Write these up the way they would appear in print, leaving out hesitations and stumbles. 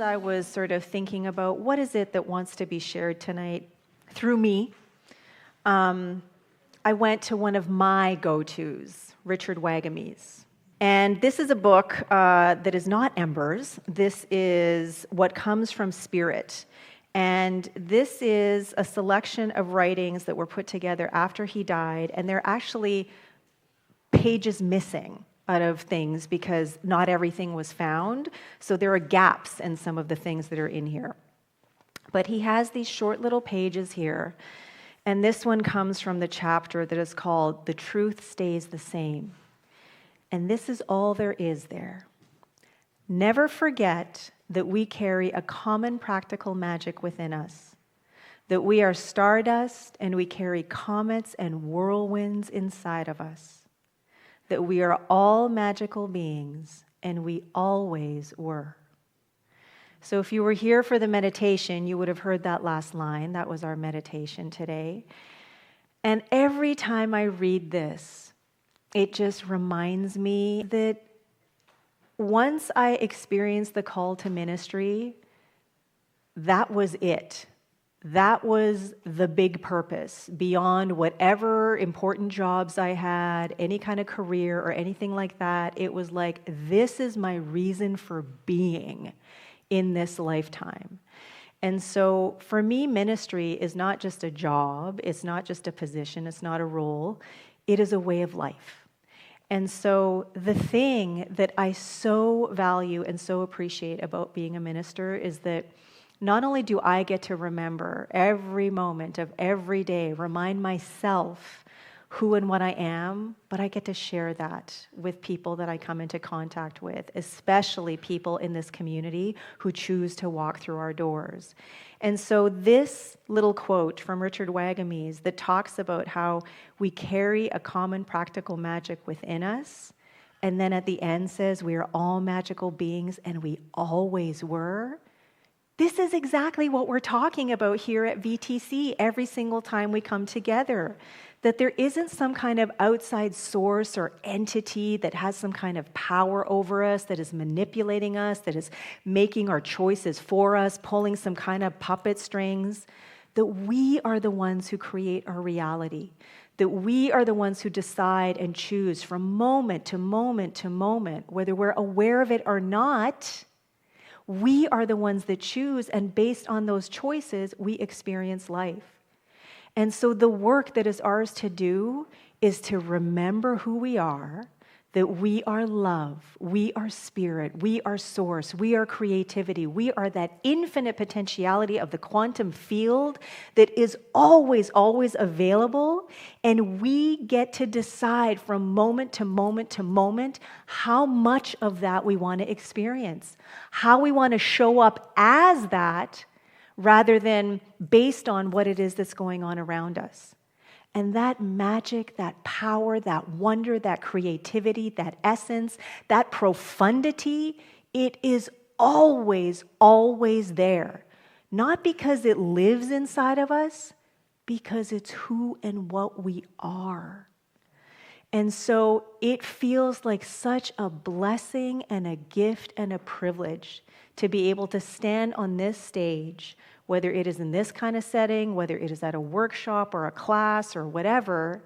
I was sort of thinking about what is it that wants to be shared tonight through me, I went to one of my go-tos, Richard Wagamese. And this is a book that is not Embers. This is What Comes from Spirit. And this is a selection of writings that were put together after he died, and they're actually pages missing out of things because not everything was found. So there are gaps in some of the things that are in here. But he has these short little pages here. And this one comes from the chapter that is called The Truth Stays the Same. And this is all there is there. Never forget that we carry a common practical magic within us. That we are stardust and we carry comets and whirlwinds inside of us. That we are all magical beings, and we always were. So if you were here for the meditation, you would have heard that last line. That was our meditation today. And every time I read this, it just reminds me that once I experienced the call to ministry, that was it. That was the big purpose, beyond whatever important jobs I had, any kind of career or anything like that. It was like, this is my reason for being in this lifetime. And so for me, ministry is not just a job, it's not just a position, it's not a role, it is a way of life. And so the thing that I so value and so appreciate about being a minister is that not only do I get to remember every moment of every day, remind myself who and what I am, but I get to share that with people that I come into contact with, especially people in this community who choose to walk through our doors. And so this little quote from Richard Wagamese that talks about how we carry a common practical magic within us, and then at the end says we are all magical beings and we always were. This is exactly what we're talking about here at VTC every single time we come together. That there isn't some kind of outside source or entity that has some kind of power over us, that is manipulating us, that is making our choices for us, pulling some kind of puppet strings. That we are the ones who create our reality. That we are the ones who decide and choose from moment to moment to moment, whether we're aware of it or not. We are the ones that choose, and based on those choices, we experience life. And so the work that is ours to do is to remember who we are, that we are love, we are spirit, we are source, we are creativity, we are that infinite potentiality of the quantum field that is always, always available, and we get to decide from moment to moment to moment how much of that we want to experience, how we want to show up as that rather than based on what it is that's going on around us. And that magic, that power, that wonder, that creativity, that essence, that profundity, it is always, always there. Not because it lives inside of us, because it's who and what we are. And so it feels like such a blessing and a gift and a privilege to be able to stand on this stage, whether it is in this kind of setting, whether it is at a workshop or a class or whatever,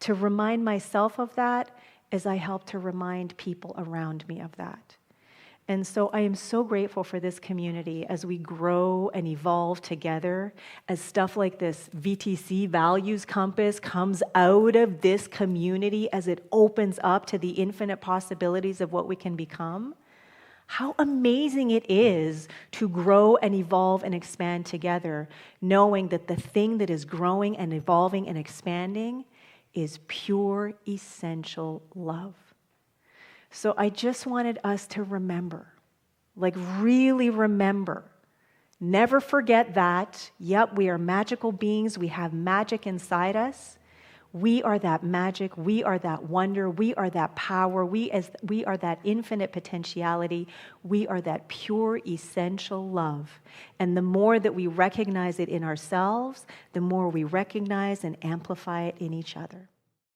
to remind myself of that as I help to remind people around me of that. And so I am so grateful for this community as we grow and evolve together, as stuff like this VTC Values Compass comes out of this community as it opens up to the infinite possibilities of what we can become. How amazing it is to grow and evolve and expand together, knowing that the thing that is growing and evolving and expanding is pure, essential love. So I just wanted us to remember, like really remember, never forget that, yep, we are magical beings, we have magic inside us. We are that magic, we are that wonder, we are that power, we are that infinite potentiality, we are that pure, essential love. And the more that we recognize it in ourselves, the more we recognize and amplify it in each other.